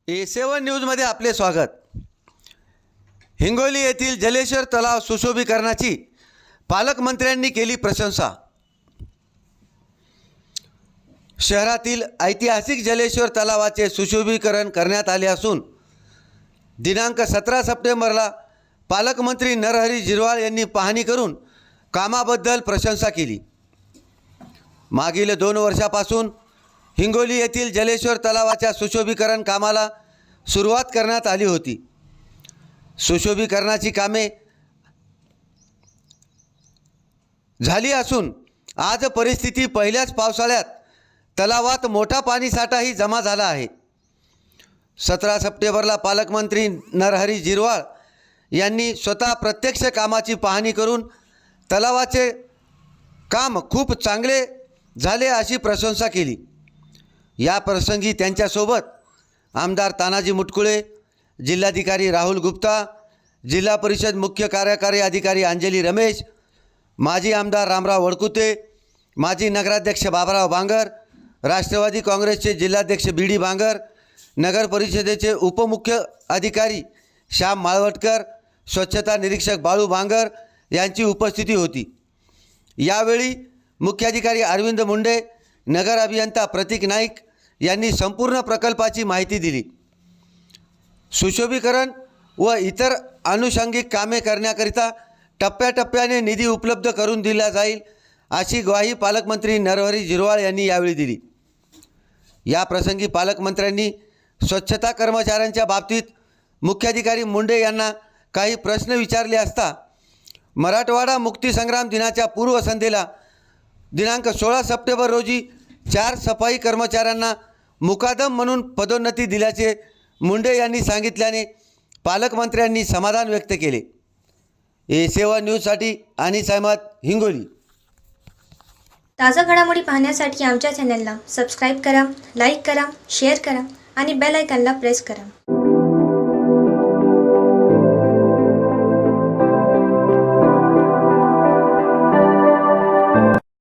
A7 न्यूजमध्ये आपले स्वागत। हिंगोली येथील जलेश्वर तलाव सुशोभीकरणाची पालकमंत्र्यांनी केली प्रशंसा। शहरातील ऐतिहासिक जलेश्वर तलावाचे सुशोभीकरण करण्यात आले असून दिनांक 17 सप्टेंबरला पालकमंत्री नरहरी झिरवाळ यांनी पाहणी करून कामाबद्दल प्रशंसा केली। मागील 2 वर्षापासून हिंगोली येथील जलेश्वर तलावाच्या सुशोभीकरण कामाला सुरुवात करण्यात आली होती। सुशोभीकरणाची कामे झाली असून आज परिस्थिती पहिल्याच पावसाळ्यात तलावात मोठा पाणीसाठाही जमा झाला आहे। 17 सप्टेंबरला पालकमंत्री नरहरी झिरवाळ यांनी स्वतः प्रत्यक्ष कामाची पाहणी करून तलावाचे काम खूप चांगले झाले अशी प्रशंसा केली। या प्रसंगी त्यांच्यासोबत आमदार तानाजी मुटकुळे, जिल्हाधिकारी राहुल गुप्ता, जिल्हा परिषद मुख्य कार्यकारी अधिकारी अंजली रमेश, माजी आमदार रामराव वडकुते, माजी नगराध्यक्ष बाबराव बांगर, राष्ट्रवादी काँग्रेसचे जिल्हाध्यक्ष बीडी बांगर, नगर परिषदेचे उपमुख्य अधिकारी श्याम माळवटकर, स्वच्छता निरीक्षक बाळू बांगर यांची उपस्थिती होती। यावेळी मुख्याधिकारी अरविंद मुंडे, नगर अभियंता प्रतीक नाईक यांनी संपूर्ण प्रकल्पाची माहिती दिली। सुशोभीकरण व इतर अनुषंगिक कामे करण्याकरिता टप्प्याटप्प्याने निधी उपलब्ध करून दिला जाईल अशी ग्वाही पालकमंत्री नरहरी झिरवाळ यांनी यावेळी दिली। या प्रसंगी पालकमंत्र्यांनी स्वच्छता कर्मचाऱ्यांच्या बाबतीत मुख्याधिकारी मुंडे यांना काही प्रश्न विचारले असता मराठवाडा मुक्तीसंग्राम दिनाच्या पूर्वसंध्येला दिनांक 16 सप्टेंबर रोजी 4 सफाई कर्मचाऱ्यांना मुकादम म्हणून पदोन्नती दिल्याचे मुंडे यांनी सांगितल्याने पालकमंत्र्यांनी समाधान व्यक्त केले। A7 न्यूजसाठी अनिस अहमद, हिंगोली। ताज़ा घडामोडी पाहण्यासाठी आमच्या चॅनलला सबस्क्राईब करा, लाईक करा, शेअर करा आणि बेल आयकॉनला प्रेस करा।